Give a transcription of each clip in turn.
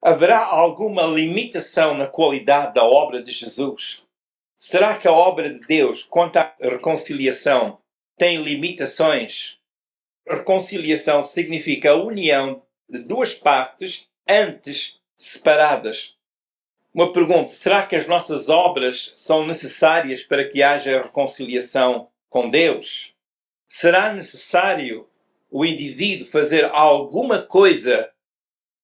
Haverá alguma limitação na qualidade da obra de Jesus? Será que a obra de Deus, quanto à reconciliação, tem limitações? Reconciliação significa a união de duas partes antes separadas. Uma pergunta: será que as nossas obras são necessárias para que haja reconciliação com Deus? Será necessário o indivíduo fazer alguma coisa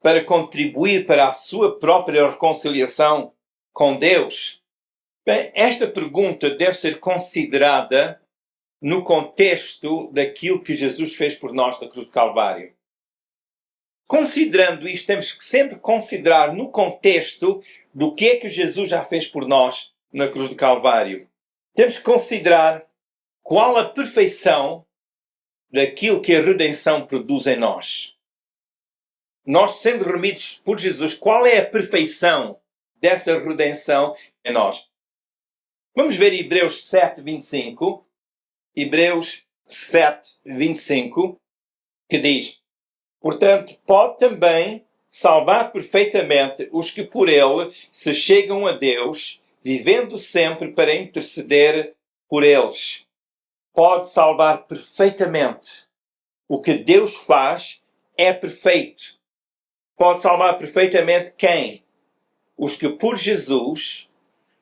para contribuir para a sua própria reconciliação com Deus? Bem, esta pergunta deve ser considerada no contexto daquilo que Jesus fez por nós na cruz do Calvário. Considerando isto, temos que sempre considerar no contexto do que é que Jesus já fez por nós na cruz do Calvário. Temos que considerar qual a perfeição daquilo que a redenção produz em nós. Nós sendo remidos por Jesus, qual é a perfeição dessa redenção em nós? Vamos ver Hebreus 7:25. Hebreus 7:25, que diz: portanto, pode também salvar perfeitamente os que por ele se chegam a Deus, vivendo sempre para interceder por eles. Pode salvar perfeitamente. O que Deus faz é perfeito. Pode salvar perfeitamente quem? Os que por Jesus,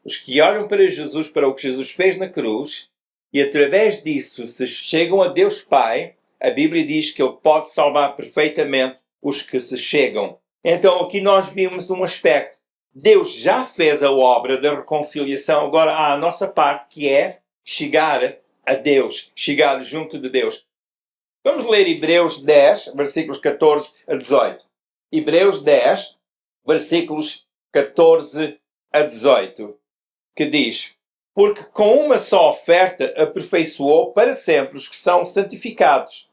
os que olham para Jesus, para o que Jesus fez na cruz, e através disso se chegam a Deus Pai. A Bíblia diz que Ele pode salvar perfeitamente os que se chegam. Então aqui nós vimos um aspecto. Deus já fez a obra da reconciliação, agora há a nossa parte, que é chegar a Deus, chegar junto de Deus. Vamos ler Hebreus 10, versículos 14 a 18. Hebreus 10, versículos 14 a 18, que diz: porque com uma só oferta aperfeiçoou para sempre os que são santificados.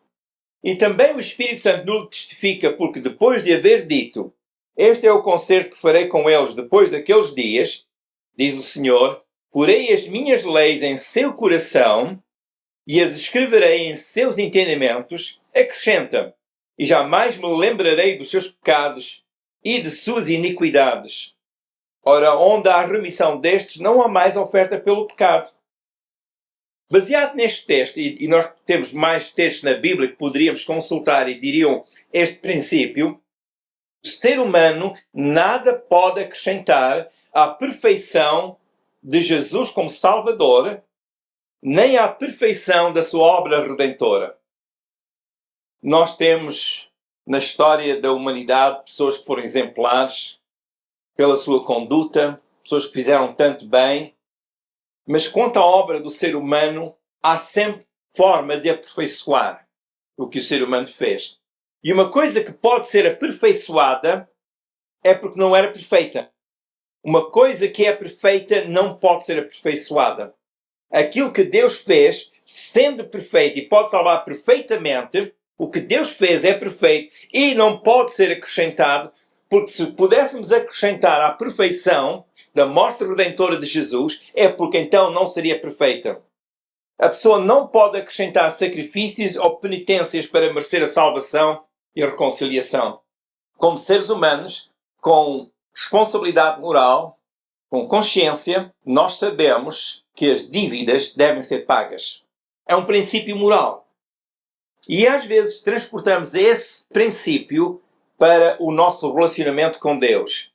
E também o Espírito Santo nos testifica, porque depois de haver dito: este é o concerto que farei com eles depois daqueles dias, diz o Senhor, porei as minhas leis em seu coração e as escreverei em seus entendimentos, acrescenta: e jamais me lembrarei dos seus pecados e de suas iniquidades. Ora, onde há remissão destes, não há mais oferta pelo pecado. Baseado neste texto, e nós temos mais textos na Bíblia que poderíamos consultar e diriam este princípio, o ser humano nada pode acrescentar à perfeição de Jesus como Salvador, nem à perfeição da sua obra redentora. Nós temos na história da humanidade pessoas que foram exemplares pela sua conduta, pessoas que fizeram tanto bem, mas quanto à obra do ser humano, há sempre forma de aperfeiçoar o que o ser humano fez. E uma coisa que pode ser aperfeiçoada é porque não era perfeita. Uma coisa que é perfeita não pode ser aperfeiçoada. Aquilo que Deus fez, sendo perfeito e pode salvar perfeitamente, o que Deus fez é perfeito e não pode ser acrescentado, porque se pudéssemos acrescentar à perfeição da morte redentora de Jesus, é porque então não seria perfeita. A pessoa não pode acrescentar sacrifícios ou penitências para merecer a salvação e a reconciliação. Como seres humanos, com responsabilidade moral, com consciência, nós sabemos que as dívidas devem ser pagas. É um princípio moral. E às vezes transportamos esse princípio para o nosso relacionamento com Deus.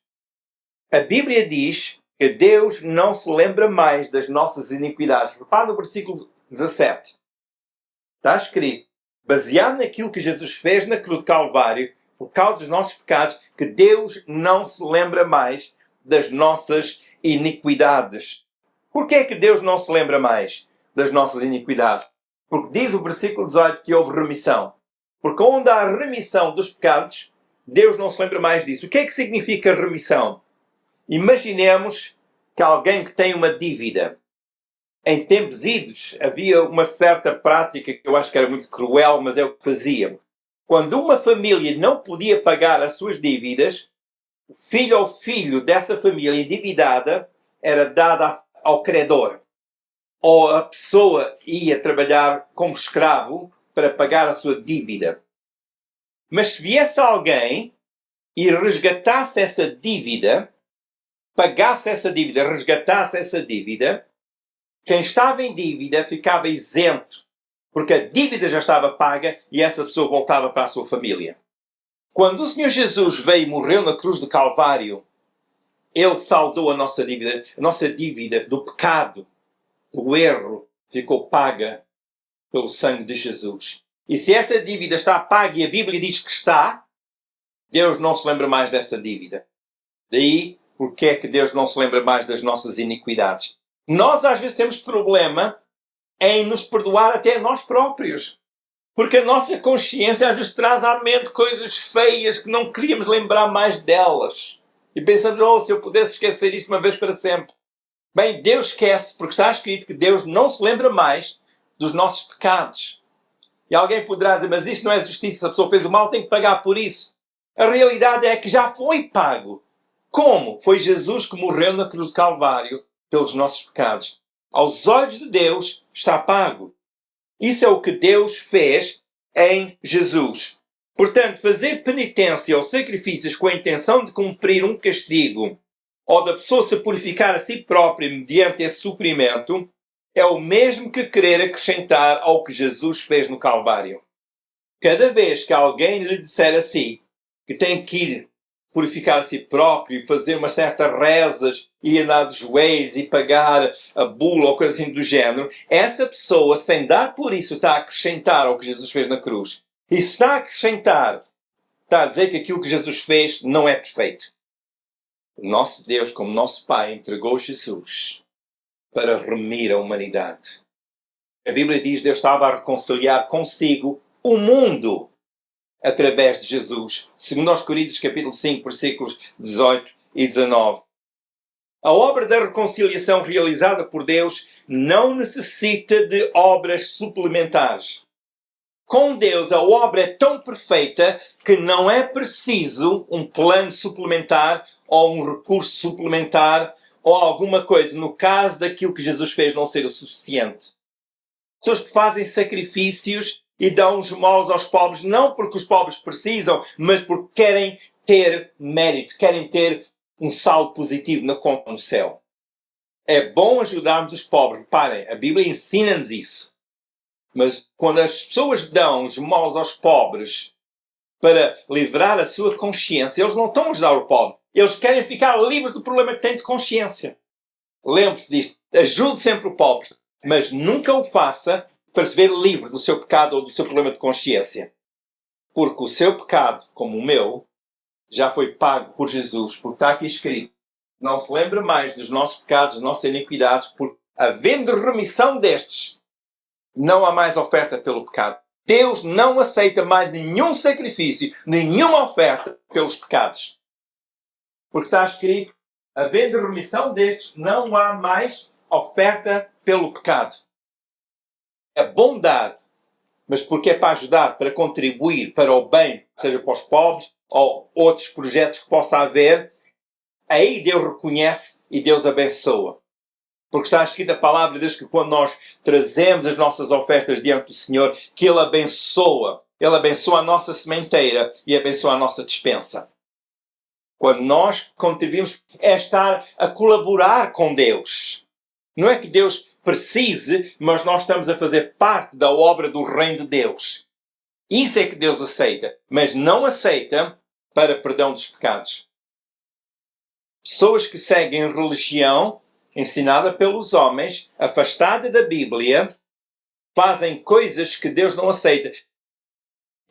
A Bíblia diz que Deus não se lembra mais das nossas iniquidades. Repara no versículo 17. Está escrito, baseado naquilo que Jesus fez na cruz do Calvário, por causa dos nossos pecados, que Deus não se lembra mais das nossas iniquidades. Por que é que Deus não se lembra mais das nossas iniquidades? Porque diz o versículo 18 que houve remissão. Porque onde há remissão dos pecados, Deus não se lembra mais disso. O que é que significa remissão? Imaginemos que alguém que tem uma dívida. Em tempos idos havia uma certa prática que eu acho que era muito cruel, mas é o que faziam. Quando uma família não podia pagar as suas dívidas, o filho ou filho dessa família endividada era dado ao credor. Ou a pessoa ia trabalhar como escravo para pagar a sua dívida. Mas se viesse alguém e resgatasse essa dívida, pagasse essa dívida, resgatasse essa dívida, quem estava em dívida ficava isento, porque a dívida já estava paga e essa pessoa voltava para a sua família. Quando o Senhor Jesus veio e morreu na cruz do Calvário, Ele saldou a nossa dívida do pecado, do erro, ficou paga pelo sangue de Jesus. E se essa dívida está paga e a Bíblia diz que está, Deus não se lembra mais dessa dívida. Daí, porque é que Deus não se lembra mais das nossas iniquidades? Nós às vezes temos problema em nos perdoar até nós próprios. Porque a nossa consciência às vezes traz à mente coisas feias que não queríamos lembrar mais delas. E pensamos, oh, se eu pudesse esquecer isso uma vez para sempre. Bem, Deus esquece, porque está escrito que Deus não se lembra mais dos nossos pecados. E alguém poderá dizer, mas isto não é justiça, se a pessoa fez o mal tem que pagar por isso. A realidade é que já foi pago. Como? Foi Jesus que morreu na cruz do Calvário pelos nossos pecados. Aos olhos de Deus está pago. Isso é o que Deus fez em Jesus. Portanto, fazer penitência ou sacrifícios com a intenção de cumprir um castigo ou da pessoa se purificar a si própria mediante esse sofrimento é o mesmo que querer acrescentar ao que Jesus fez no Calvário. Cada vez que alguém lhe disser assim que tem que ir purificar a si próprio e fazer umas certas rezas e andar de joelhos e pagar a bula ou coisa assim do género, essa pessoa, sem dar por isso, está a acrescentar ao que Jesus fez na cruz. E se está a acrescentar, está a dizer que aquilo que Jesus fez não é perfeito. O nosso Deus, como nosso Pai, entregou Jesus para remir a humanidade. A Bíblia diz que Deus estava a reconciliar consigo o mundo através de Jesus. Segundo aos Coríntios, capítulo 5, versículos 18 e 19. A obra da reconciliação realizada por Deus não necessita de obras suplementares. Com Deus, a obra é tão perfeita que não é preciso um plano suplementar ou um recurso suplementar ou alguma coisa, no caso daquilo que Jesus fez não ser o suficiente. Pessoas que fazem sacrifícios e dão esmolas aos pobres, não porque os pobres precisam, mas porque querem ter mérito, querem ter um saldo positivo na conta no céu. É bom ajudarmos os pobres. Reparem, a Bíblia ensina-nos isso. Mas quando as pessoas dão esmolas aos pobres para livrar a sua consciência, eles não estão a ajudar o pobre. Eles querem ficar livres do problema que têm de consciência. Lembre-se disto. Ajude sempre o pobre, mas nunca o faça para se ver livre do seu pecado ou do seu problema de consciência. Porque o seu pecado, como o meu, já foi pago por Jesus. Porque está aqui escrito. Não se lembra mais dos nossos pecados, das nossas iniquidades, porque havendo remissão destes, não há mais oferta pelo pecado. Deus não aceita mais nenhum sacrifício, nenhuma oferta pelos pecados. Porque está escrito, havendo remissão destes, não há mais oferta pelo pecado. É bom dar, mas porque é para ajudar, para contribuir para o bem, seja para os pobres ou outros projetos que possa haver, aí Deus reconhece e Deus abençoa. Porque está escrita a palavra de Deus que quando nós trazemos as nossas ofertas diante do Senhor, que Ele abençoa. Ele abençoa a nossa sementeira e abençoa a nossa despensa. Quando nós contribuímos, é estar a colaborar com Deus. Não é que Deus precise, mas nós estamos a fazer parte da obra do reino de Deus. Isso é que Deus aceita, mas não aceita para perdão dos pecados. Pessoas que seguem religião ensinada pelos homens, afastada da Bíblia, fazem coisas que Deus não aceita.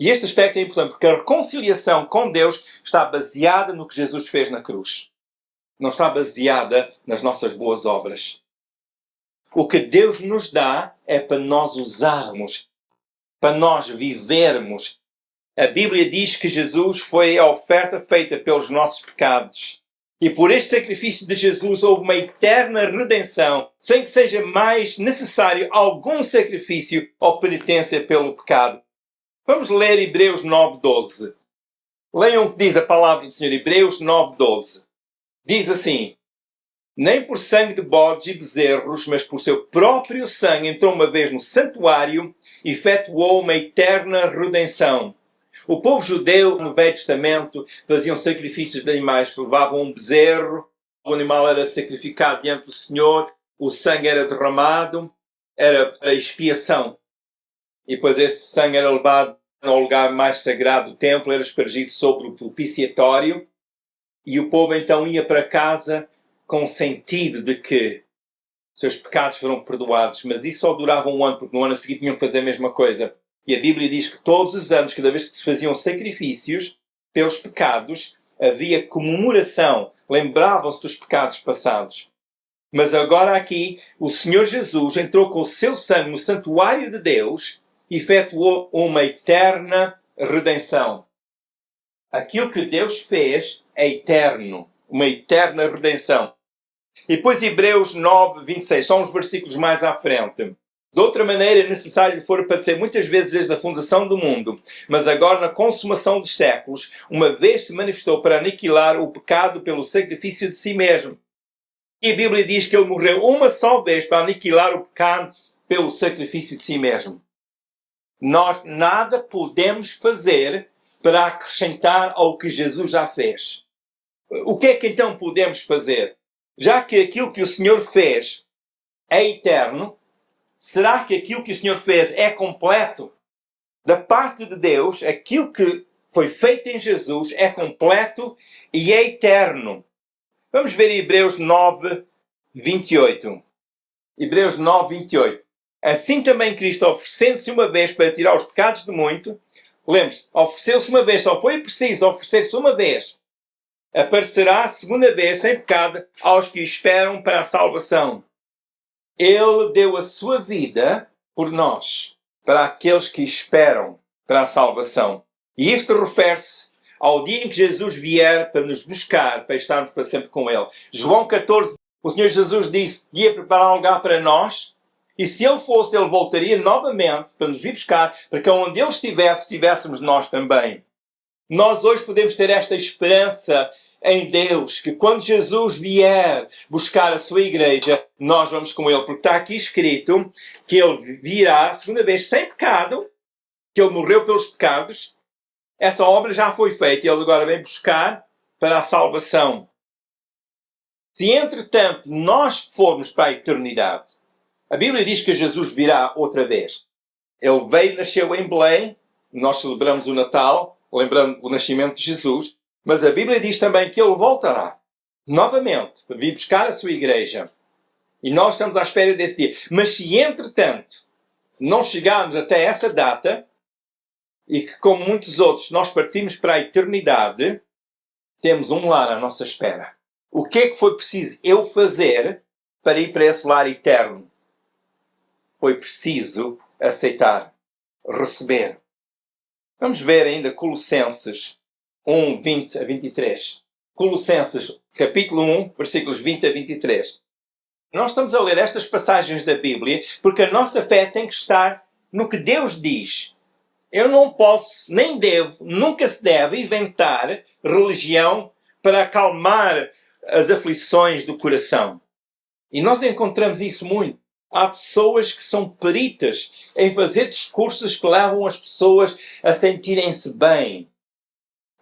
E este aspecto é importante, porque a reconciliação com Deus está baseada no que Jesus fez na cruz. Não está baseada nas nossas boas obras. O que Deus nos dá é para nós usarmos, para nós vivermos. A Bíblia diz que Jesus foi a oferta feita pelos nossos pecados. E por este sacrifício de Jesus houve uma eterna redenção, sem que seja mais necessário algum sacrifício ou penitência pelo pecado. Vamos ler Hebreus 9:12. Leiam o que diz a palavra do Senhor, Hebreus 9:12. Diz assim, nem por sangue de bodes e bezerros, mas por seu próprio sangue entrou uma vez no santuário e efetuou uma eterna redenção. O povo judeu, no Velho Testamento, faziam sacrifícios de animais, levavam um bezerro, o animal era sacrificado diante do Senhor, o sangue era derramado, era para expiação. E depois esse sangue era levado ao lugar mais sagrado do templo, era espargido sobre o propiciatório, e o povo então ia para casa com o sentido de que seus pecados foram perdoados, mas isso só durava um ano, porque no ano a seguir tinham que fazer a mesma coisa. E a Bíblia diz que todos os anos, cada vez que se faziam sacrifícios pelos pecados, havia comemoração, lembravam-se dos pecados passados. Mas agora aqui, o Senhor Jesus entrou com o seu sangue no santuário de Deus e efetuou uma eterna redenção. Aquilo que Deus fez é eterno, uma eterna redenção. E depois Hebreus 9, 26, são os versículos mais à frente. De outra maneira, é necessário lhe for padecer muitas vezes desde a fundação do mundo, mas agora na consumação dos séculos, uma vez se manifestou para aniquilar o pecado pelo sacrifício de si mesmo. E a Bíblia diz que ele morreu uma só vez para aniquilar o pecado pelo sacrifício de si mesmo. Nós nada podemos fazer para acrescentar ao que Jesus já fez. O que é que então podemos fazer? Já que aquilo que o Senhor fez é eterno, será que aquilo que o Senhor fez é completo? Da parte de Deus, aquilo que foi feito em Jesus é completo e é eterno. Vamos ver Hebreus 9, 28. Hebreus 9, 28. Assim também Cristo, oferecendo-se uma vez para tirar os pecados de muito, lembre-se, ofereceu-se uma vez, só foi preciso oferecer-se uma vez. Aparecerá a segunda vez sem pecado aos que esperam para a salvação. Ele deu a sua vida por nós, para aqueles que esperam para a salvação. E isto refere-se ao dia em que Jesus vier para nos buscar, para estarmos para sempre com Ele. João 14, o Senhor Jesus disse que ia preparar um lugar para nós, e se Ele fosse, Ele voltaria novamente para nos vir buscar, para que onde Ele estivesse, estivéssemos nós também. Nós hoje podemos ter esta esperança em Deus, que quando Jesus vier buscar a sua igreja, nós vamos com Ele. Porque está aqui escrito que Ele virá a segunda vez sem pecado, que Ele morreu pelos pecados. Essa obra já foi feita e Ele agora vem buscar para a salvação. Se, entretanto, nós formos para a eternidade, a Bíblia diz que Jesus virá outra vez. Ele veio, nasceu em Belém, nós celebramos o Natal, lembrando o nascimento de Jesus, mas a Bíblia diz também que Ele voltará novamente para vir buscar a sua igreja. E nós estamos à espera desse dia. Mas se, entretanto, não chegarmos até essa data, e que, como muitos outros, nós partimos para a eternidade, temos um lar à nossa espera. O que é que foi preciso eu fazer para ir para esse lar eterno? Foi preciso aceitar, receber. Vamos ver ainda Colossenses 1, 20 a 23. Colossenses, capítulo 1, versículos 20 a 23. Nós estamos a ler estas passagens da Bíblia porque a nossa fé tem que estar no que Deus diz. Eu não posso, nem devo, nunca se deve inventar religião para acalmar as aflições do coração. E nós encontramos isso muito. Há pessoas que são peritas em fazer discursos que levam as pessoas a sentirem-se bem.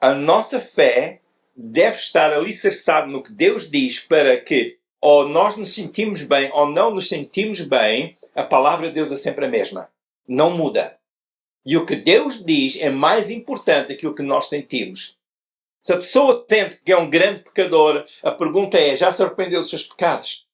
A nossa fé deve estar alicerçada no que Deus diz para que ou nós nos sentimos bem ou não nos sentimos bem, a palavra de Deus é sempre a mesma. Não muda. E o que Deus diz é mais importante do que o que nós sentimos. Se a pessoa sente que é um grande pecador, a pergunta é, já se arrependeu dos seus pecados?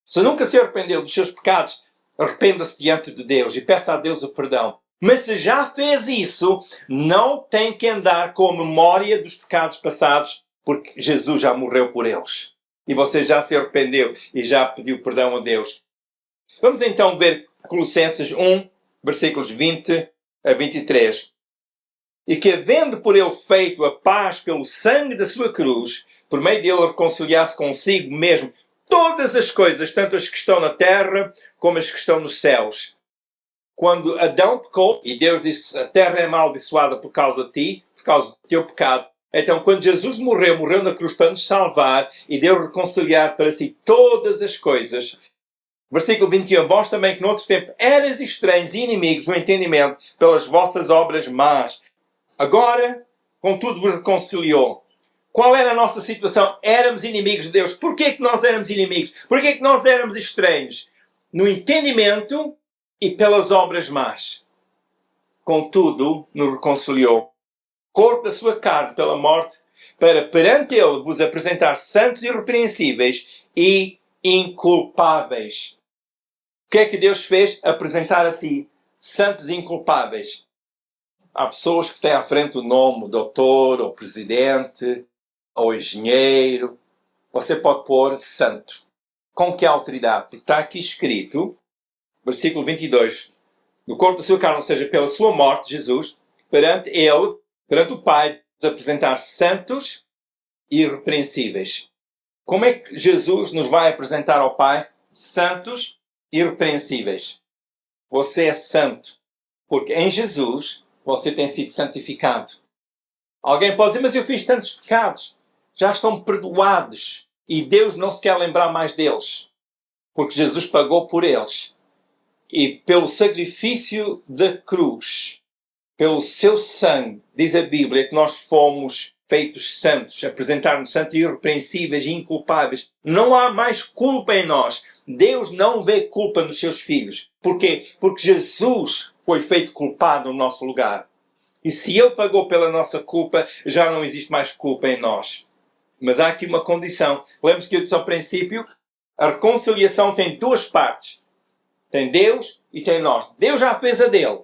Se nunca se arrependeu dos seus pecados, arrependa-se diante de Deus e peça a Deus o perdão. Mas se já fez isso, não tem que andar com a memória dos pecados passados, porque Jesus já morreu por eles. E você já se arrependeu e já pediu perdão a Deus. Vamos então ver Colossenses 1, versículos 20 a 23. E que, havendo por ele feito a paz pelo sangue da sua cruz, por meio dele reconciliasse consigo mesmo todas as coisas, tanto as que estão na terra como as que estão nos céus. Quando Adão pecou, e Deus disse, a terra é amaldiçoada por causa de ti, por causa do teu pecado. Então, quando Jesus morreu, morreu na cruz para nos salvar e deu reconciliar para si todas as coisas. Versículo 21. Vós também que no outro tempo eras estranhos e inimigos no entendimento pelas vossas obras más. Agora, contudo, vos reconciliou. Qual era a nossa situação? Éramos inimigos de Deus. Porquê que nós éramos inimigos? Porquê que nós éramos estranhos? No entendimento e pelas obras más. Contudo, nos reconciliou. Corpo da sua carne pela morte, para perante ele vos apresentar santos e irrepreensíveis e inculpáveis. O que é que Deus fez? Apresentar a si santos e inculpáveis. Há pessoas que têm à frente o nome, o doutor, ou presidente, ou engenheiro. Você pode pôr santo. Com que autoridade? Porque está aqui escrito, versículo 22, no corpo da sua carne, ou seja, pela sua morte, Jesus, perante ele, perante o Pai, nos apresentar santos e irrepreensíveis. Como é que Jesus nos vai apresentar ao Pai? Santos e irrepreensíveis. Você é santo, porque em Jesus você tem sido santificado. Alguém pode dizer, mas eu fiz tantos pecados. Já estão perdoados. E Deus não se quer lembrar mais deles. Porque Jesus pagou por eles. E pelo sacrifício da cruz, pelo seu sangue, diz a Bíblia, que nós fomos feitos santos, apresentar-nos santos e irrepreensíveis e inculpáveis. Não há mais culpa em nós. Deus não vê culpa nos seus filhos. Porquê? Porque Jesus foi feito culpado no nosso lugar. E se Ele pagou pela nossa culpa, já não existe mais culpa em nós. Mas há aqui uma condição. Lembra-se que eu disse ao princípio? A reconciliação tem duas partes. Tem Deus e tem nós. Deus já fez a dele.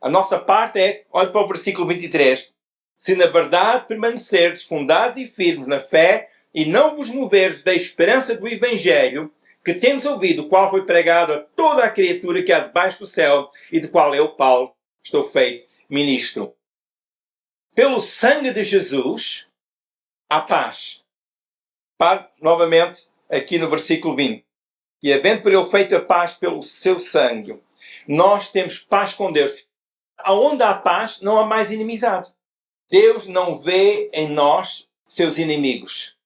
A nossa parte é, olha para o versículo 23. Se na verdade permanecerdes fundados e firmes na fé e não vos moverdes da esperança do Evangelho, que temos ouvido, o qual foi pregado a toda a criatura que há debaixo do céu e de qual eu, Paulo, estou feito ministro. Pelo sangue de Jesus, há paz. Pare novamente aqui no versículo 20. E havendo por ele feito a paz pelo seu sangue, nós temos paz com Deus. Aonde há paz, não há mais inimizade. Deus não vê em nós seus inimigos.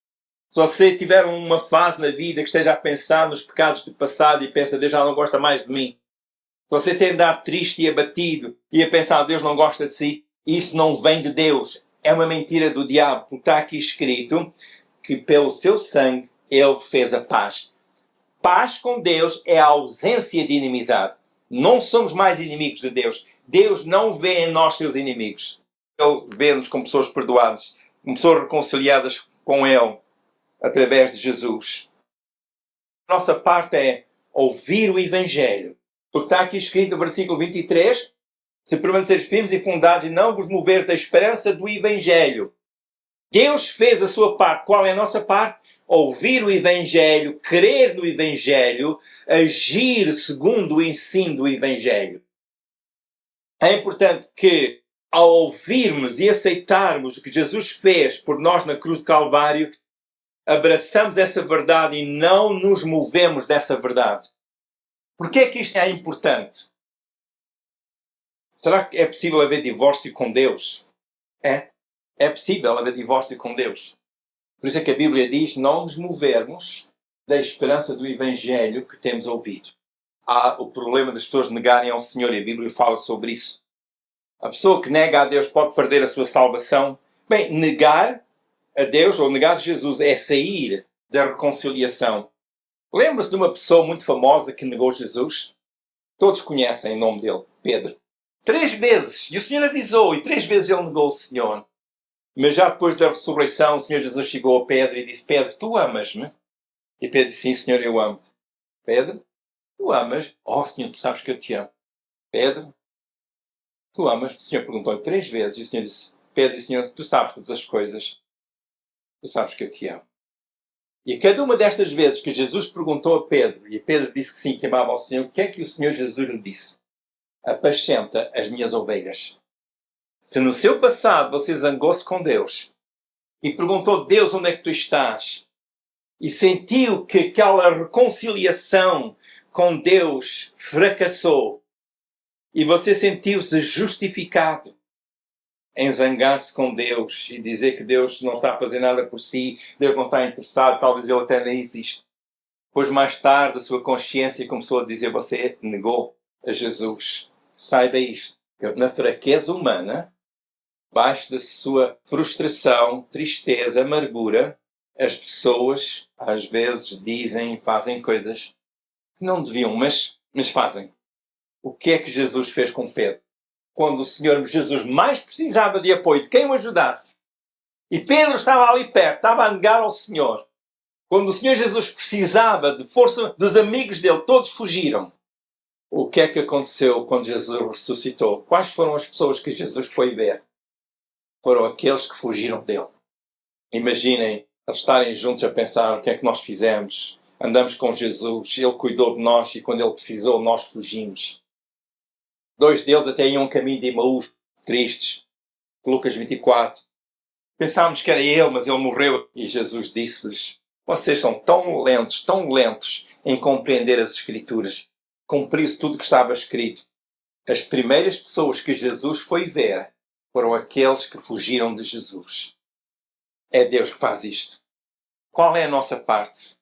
Se você tiver uma fase na vida que esteja a pensar nos pecados do passado e pensa, Deus já não gosta mais de mim. Se você tem andado triste e abatido e a pensar, Deus não gosta de si, isso não vem de Deus. É uma mentira do diabo, porque está aqui escrito que pelo seu sangue ele fez a paz. Paz com Deus é a ausência de inimizade. Não somos mais inimigos de Deus. Deus não vê em nós seus inimigos. Ele vê-nos como pessoas perdoadas, como pessoas reconciliadas com Ele, através de Jesus. A nossa parte é ouvir o Evangelho. Porque está aqui escrito no versículo 23, se permaneceres firmes e fundados e não vos mover da esperança do Evangelho. Deus fez a sua parte. Qual é a nossa parte? Ouvir o Evangelho, crer no Evangelho, agir segundo o ensino do Evangelho. É importante que, ao ouvirmos e aceitarmos o que Jesus fez por nós na cruz do Calvário, abraçamos essa verdade e não nos movemos dessa verdade. Porquê é que isto é importante? Será que é possível haver divórcio com Deus? É. É possível haver divórcio com Deus. Por isso é que a Bíblia diz não nos movermos da esperança do Evangelho que temos ouvido. Há o problema das pessoas negarem ao Senhor e a Bíblia fala sobre isso. A pessoa que nega a Deus pode perder a sua salvação. Bem, negar a Deus ou negar Jesus é sair da reconciliação. Lembra-se de uma pessoa muito famosa que negou Jesus? Todos conhecem o nome dele, Pedro. 3 vezes. E o Senhor avisou e 3 vezes ele negou o Senhor. Mas já depois da ressurreição, o Senhor Jesus chegou a Pedro e disse, Pedro, tu amas-me? E Pedro disse, sim, Senhor, eu amo-te. Pedro, tu amas? Oh, Senhor, tu sabes que eu te amo. Pedro, tu amas? O Senhor perguntou-lhe 3 vezes. E o Senhor disse, Pedro, Senhor, tu sabes todas as coisas. Tu sabes que eu te amo. E a cada uma destas vezes que Jesus perguntou a Pedro, e Pedro disse que sim, que amava ao Senhor, o que é que o Senhor Jesus lhe disse? Apascenta as minhas ovelhas. Se no seu passado você zangou-se com Deus e perguntou, Deus, onde é que tu estás? E sentiu que aquela reconciliação com Deus fracassou e você sentiu-se justificado em zangar-se com Deus e dizer que Deus não está a fazer nada por si, Deus não está interessado, talvez Ele até nem existe. Depois, mais tarde, a sua consciência começou a dizer, você negou a Jesus. Saiba isto. Na fraqueza humana, Baixo da sua frustração, tristeza, amargura, as pessoas às vezes dizem, fazem coisas que não deviam, mas fazem. O que é que Jesus fez com Pedro? Quando o Senhor Jesus mais precisava de apoio, de quem o ajudasse, e Pedro estava ali perto, estava a negar ao Senhor. Quando o Senhor Jesus precisava de força dos amigos dele, todos fugiram. O que é que aconteceu quando Jesus ressuscitou? Quais foram as pessoas que Jesus foi ver? Foram aqueles que fugiram dele. Imaginem eles estarem juntos a pensar o que é que nós fizemos. Andamos com Jesus, Ele cuidou de nós e quando Ele precisou nós fugimos. 2 deles até iam um caminho de Emaús, tristes. Lucas 24. Pensámos que era Ele, mas Ele morreu. E Jesus disse-lhes, vocês são tão lentos em compreender as Escrituras. Cumprir tudo que estava escrito. As primeiras pessoas que Jesus foi ver foram aqueles que fugiram de Jesus. É Deus que faz isto. Qual é a nossa parte?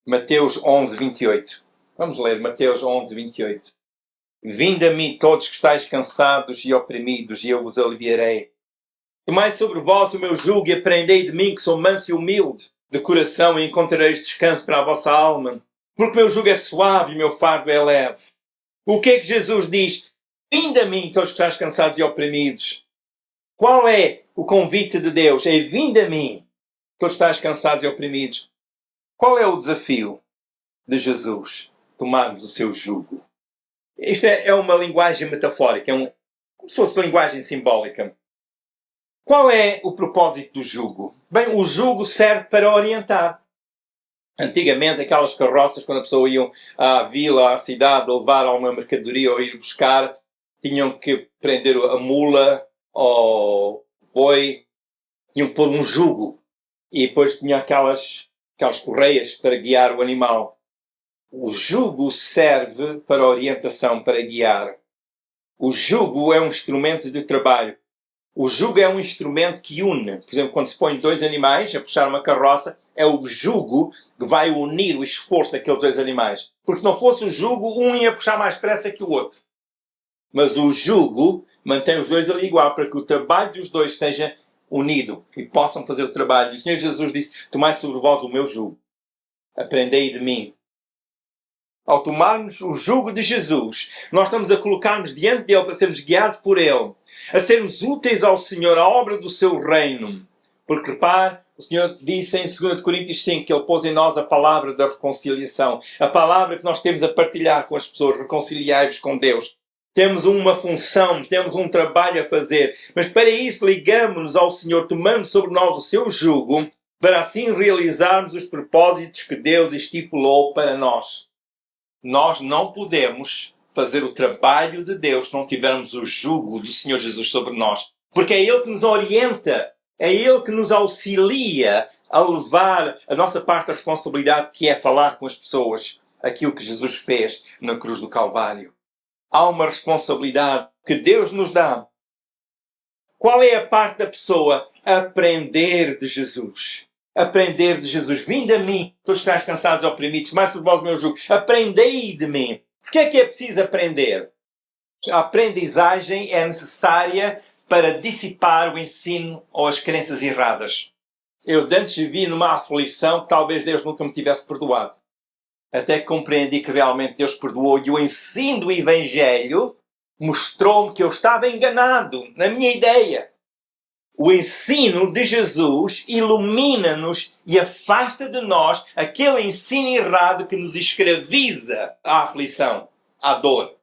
Mateus 11, 28. Vamos ler Mateus 11, 28. Vinde a mim todos que estáis cansados e oprimidos, e eu vos aliviarei. Tomai sobre vós o meu jugo e aprendei de mim, que sou manso e humilde de coração, e encontrareis descanso para a vossa alma. Porque o meu jugo é suave e o meu fardo é leve. O que é que Jesus diz? Vinde a mim todos que estáis cansados e oprimidos. Qual é o convite de Deus? É vinde a mim todos que estáis cansados e oprimidos. Qual é o desafio de Jesus? Tomarmos o seu jugo. Isto é uma linguagem metafórica, como se fosse uma linguagem simbólica. Qual é o propósito do jugo? Bem, o jugo serve para orientar. Antigamente, aquelas carroças, quando a pessoa ia à vila, à cidade, ou levar alguma mercadoria ou ir buscar, tinham que prender a mula ou boi, tinham que pôr um jugo. E depois tinha aquelas correias para guiar o animal. O jugo serve para orientação, para guiar. O jugo é um instrumento de trabalho. O jugo é um instrumento que une. Por exemplo, quando se põe 2 animais a puxar uma carroça, é o jugo que vai unir o esforço daqueles 2 animais. Porque se não fosse o jugo, um ia puxar mais depressa que o outro. Mas o jugo mantém os 2 ali igual, para que o trabalho dos 2 seja unido e possam fazer o trabalho. E o Senhor Jesus disse, tomai sobre vós o meu jugo. Aprendei de mim. Ao tomarmos o jugo de Jesus, nós estamos a colocar-nos diante dele para sermos guiados por ele, a sermos úteis ao Senhor, à obra do seu reino. Porque, repare, o Senhor disse em 2 Coríntios 5 que Ele pôs em nós a palavra da reconciliação, a palavra que nós temos a partilhar com as pessoas, reconciliar-vos com Deus. Temos uma função, temos um trabalho a fazer, mas para isso ligamos-nos ao Senhor, tomando sobre nós o seu jugo, para assim realizarmos os propósitos que Deus estipulou para nós. Nós não podemos fazer o trabalho de Deus se não tivermos o jugo do Senhor Jesus sobre nós. Porque é Ele que nos orienta, é Ele que nos auxilia a levar a nossa parte da responsabilidade, que é falar com as pessoas aquilo que Jesus fez na cruz do Calvário. Há uma responsabilidade que Deus nos dá. Qual é a parte da pessoa? Aprender de Jesus. Aprender de Jesus. Vinde a mim, todos estáis cansados e oprimidos, mais sobre vós o meu jugo. Aprendei de mim. Porquê é que é preciso aprender? A aprendizagem é necessária para dissipar o ensino ou as crenças erradas. Eu antes vivi numa aflição que talvez Deus nunca me tivesse perdoado. Até que compreendi que realmente Deus perdoou e o ensino do Evangelho mostrou-me que eu estava enganado na minha ideia. O ensino de Jesus ilumina-nos e afasta de nós aquele ensino errado que nos escraviza à aflição, à dor.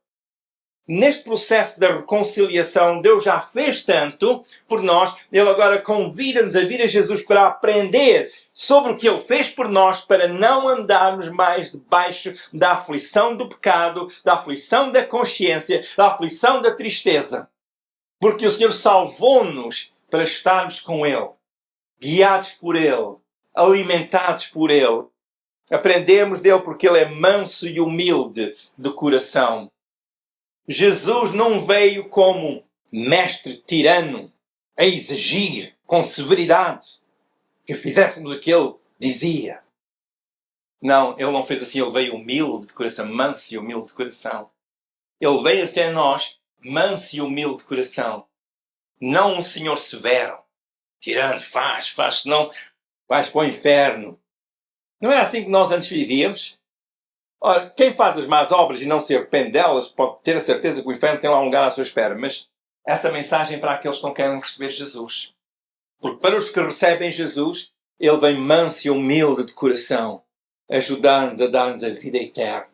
Neste processo da reconciliação, Deus já fez tanto por nós, Ele agora convida-nos a vir a Jesus para aprender sobre o que Ele fez por nós, para não andarmos mais debaixo da aflição do pecado, da aflição da consciência, da aflição da tristeza. Porque o Senhor salvou-nos para estarmos com Ele, guiados por Ele, alimentados por Ele. Aprendemos dele porque Ele é manso e humilde de coração. Jesus não veio como mestre tirano a exigir com severidade que fizéssemos o que Ele dizia. Não, Ele não fez assim. Ele veio humilde de coração, manso e humilde de coração. Ele veio até nós, manso e humilde de coração. Não um Senhor severo, tirando, faz, senão vais para o inferno. Não era assim que nós antes vivíamos? Ora, quem faz as más obras e não se arrepende delas pode ter a certeza que o inferno tem lá um lugar à sua espera. Mas essa mensagem é para aqueles que não querem receber Jesus. Porque para os que recebem Jesus, Ele vem manso e humilde de coração, ajudar-nos a dar-nos a vida eterna.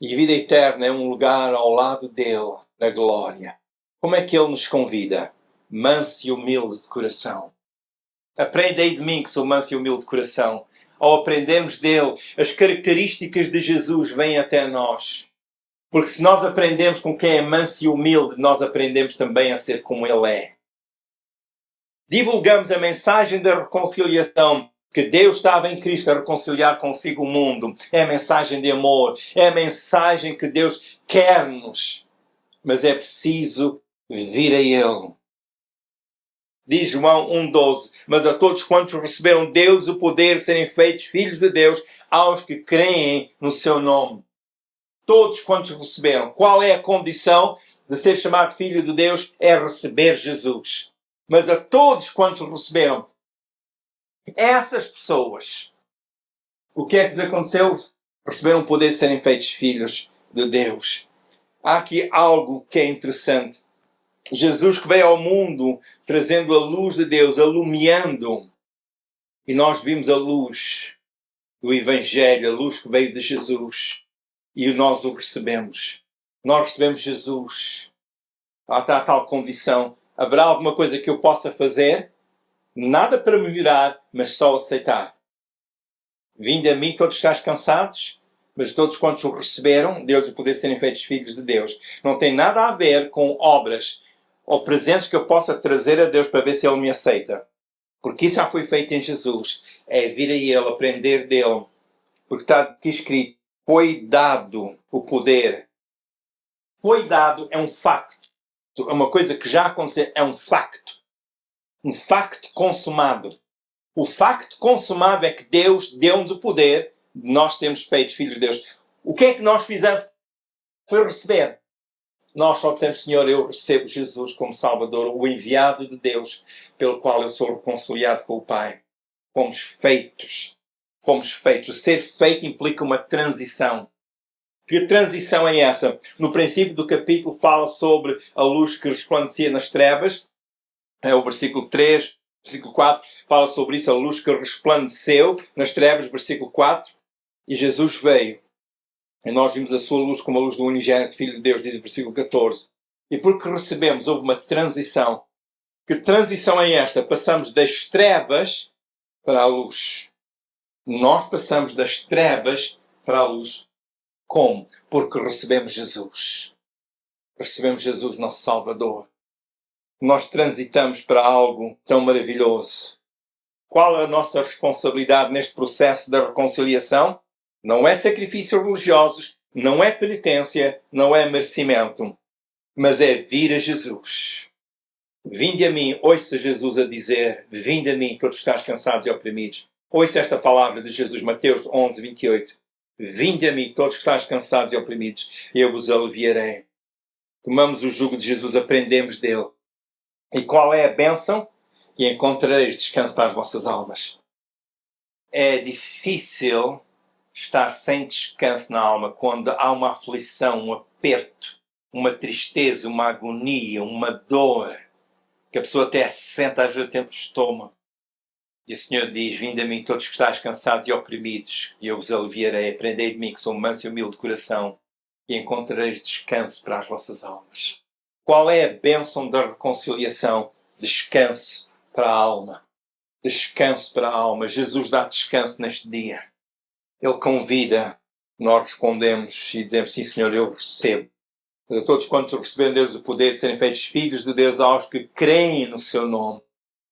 E a vida eterna é um lugar ao lado dele, na glória. Como é que Ele nos convida? Manso e humilde de coração. Aprendei de mim que sou manso e humilde de coração. Ao aprendermos dele, as características de Jesus vêm até nós. Porque se nós aprendemos com quem é manso e humilde, nós aprendemos também a ser como Ele é. Divulgamos a mensagem da reconciliação, que Deus estava em Cristo a reconciliar consigo o mundo. É a mensagem de amor. É a mensagem que Deus quer-nos. Mas é preciso vir a Ele. Diz João 1,12. Mas a todos quantos receberam Deus o poder de serem feitos filhos de Deus, aos que creem no seu nome. Todos quantos receberam. Qual é a condição de ser chamado filho de Deus? É receber Jesus. Mas a todos quantos receberam. Essas pessoas, o que é que lhes aconteceu? Receberam o poder de serem feitos filhos de Deus. Há aqui algo que é interessante. Jesus que veio ao mundo trazendo a luz de Deus, alumiando. E nós vimos a luz do Evangelho, a luz que veio de Jesus. E nós o recebemos. Nós recebemos Jesus. Há a tal condição. Haverá alguma coisa que eu possa fazer? Nada para melhorar, mas só aceitar. Vinde a mim todos estáis cansados, mas todos quantos o receberam, Deus o poder serem feitos filhos de Deus. Não tem nada a ver com obras ou presentes que eu possa trazer a Deus para ver se Ele me aceita. Porque isso já foi feito em Jesus. É vir a Ele, aprender dEle. Porque está aqui escrito, foi dado o poder. Foi dado é um facto. É uma coisa que já aconteceu, é um facto. Um facto consumado. O facto consumado é que Deus deu-nos o poder de nós sermos feitos filhos de Deus. O que é que nós fizemos? Foi receber. Nós só dissemos, Senhor, eu recebo Jesus como Salvador, o enviado de Deus, pelo qual eu sou reconciliado com o Pai. Fomos feitos. Fomos feitos. Ser feito implica uma transição. Que transição é essa? No princípio do capítulo fala sobre a luz que resplandecia nas trevas. É o versículo 3, versículo 4, fala sobre isso, a luz que resplandeceu nas trevas, versículo 4. E Jesus veio. E nós vimos a sua luz como a luz do unigênito Filho de Deus, diz o versículo 14. E porque recebemos, houve uma transição. Que transição é esta? Passamos das trevas para a luz. Nós passamos das trevas para a luz. Como? Porque recebemos Jesus. Recebemos Jesus, nosso Salvador. Nós transitamos para algo tão maravilhoso. Qual é a nossa responsabilidade neste processo da reconciliação? Não é sacrifícios religiosos, não é penitência, não é merecimento, mas é vir a Jesus. Vinde a mim, ouça Jesus a dizer, vinde a mim, todos que estáis cansados e oprimidos. Ouça esta palavra de Jesus, Mateus 11, 28. Vinde a mim, todos que estáis cansados e oprimidos, e eu vos aliviarei. Tomamos o jugo de Jesus, aprendemos dele. E qual é a bênção? E encontrareis descanso para as vossas almas. É difícil estar sem descanso na alma quando há uma aflição, um aperto, uma tristeza, uma agonia, uma dor, que a pessoa até senta às vezes tempo de estômago. E o Senhor diz, vinde a mim todos que estáis cansados e oprimidos, e eu vos aliviarei. Aprendei de mim que sou manso e humilde de coração, e encontrareis descanso para as vossas almas. Qual é a bênção da reconciliação? Descanso para a alma. Descanso para a alma. Jesus dá descanso neste dia. Ele convida. Nós respondemos e dizemos, sim Senhor, eu recebo. A todos quantos receberam Deus o poder de serem feitos filhos de Deus, aos que creem no seu nome.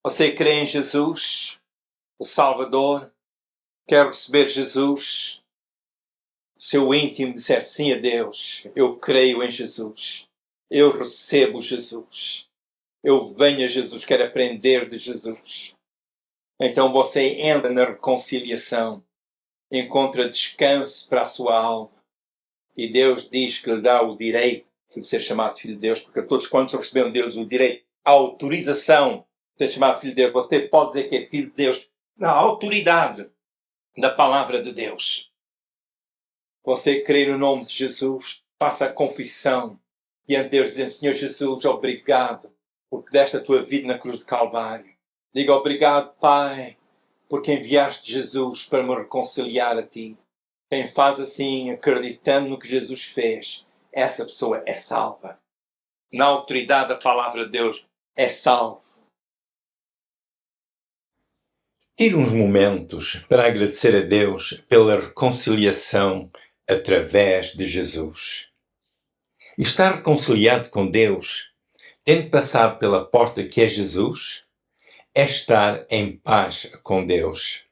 Você crê em Jesus, o Salvador? Quer receber Jesus? Seu íntimo disser sim a Deus. Eu creio em Jesus. Eu recebo Jesus. Eu venho a Jesus. Quero aprender de Jesus. Então você entra na reconciliação. Encontra descanso para a sua alma. E Deus diz que lhe dá o direito de ser chamado filho de Deus. Porque a todos quantos receberam Deus o direito a autorização de ser chamado filho de Deus. Você pode dizer que é filho de Deus na autoridade da palavra de Deus. Você crê no nome de Jesus, faça a confissão diante de Deus, dizendo: Senhor Jesus, obrigado porque deste a tua vida na cruz de Calvário. Diga: obrigado, Pai, porque enviaste Jesus para me reconciliar a ti. Quem faz assim, acreditando no que Jesus fez, essa pessoa é salva. Na autoridade da palavra de Deus, é salvo. Tire uns momentos para agradecer a Deus pela reconciliação através de Jesus. E estar reconciliado com Deus, tendo passado pela porta que é Jesus, é estar em paz com Deus.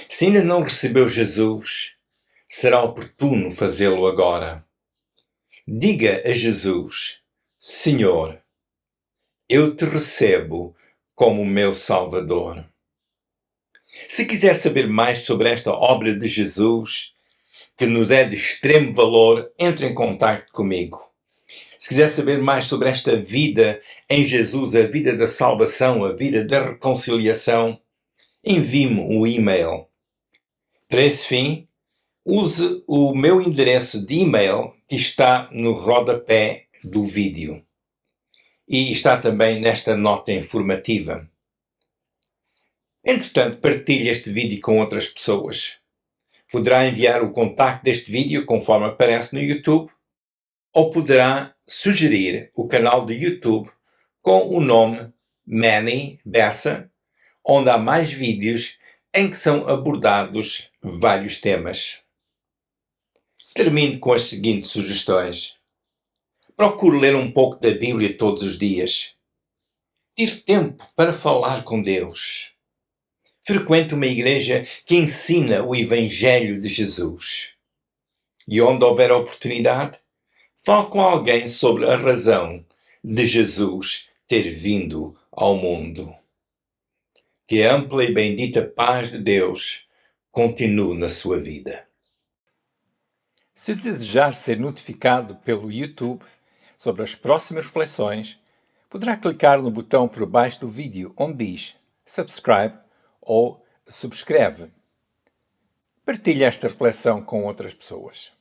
Se ainda não recebeu Jesus, será oportuno fazê-lo agora. Diga a Jesus: Senhor, eu te recebo como meu Salvador. Se quiser saber mais sobre esta obra de Jesus, que nos é de extremo valor, entre em contato comigo. Se quiser saber mais sobre esta vida em Jesus, a vida da salvação, a vida da reconciliação, envie-me um e-mail. Para esse fim, use o meu endereço de e-mail que está no rodapé do vídeo. E está também nesta nota informativa. Entretanto, partilhe este vídeo com outras pessoas. Poderá enviar o contacto deste vídeo conforme aparece no YouTube, ou poderá sugerir o canal do YouTube com o nome Manny Bessa, onde há mais vídeos em que são abordados vários temas. Termino com as seguintes sugestões. Procure ler um pouco da Bíblia todos os dias. Tire tempo para falar com Deus. Frequente uma igreja que ensina o Evangelho de Jesus. E onde houver oportunidade, fale com alguém sobre a razão de Jesus ter vindo ao mundo. Que a ampla e bendita paz de Deus continue na sua vida. Se desejar ser notificado pelo YouTube sobre as próximas reflexões, poderá clicar no botão por baixo do vídeo onde diz Subscribe ou Subscreve. Partilhe esta reflexão com outras pessoas.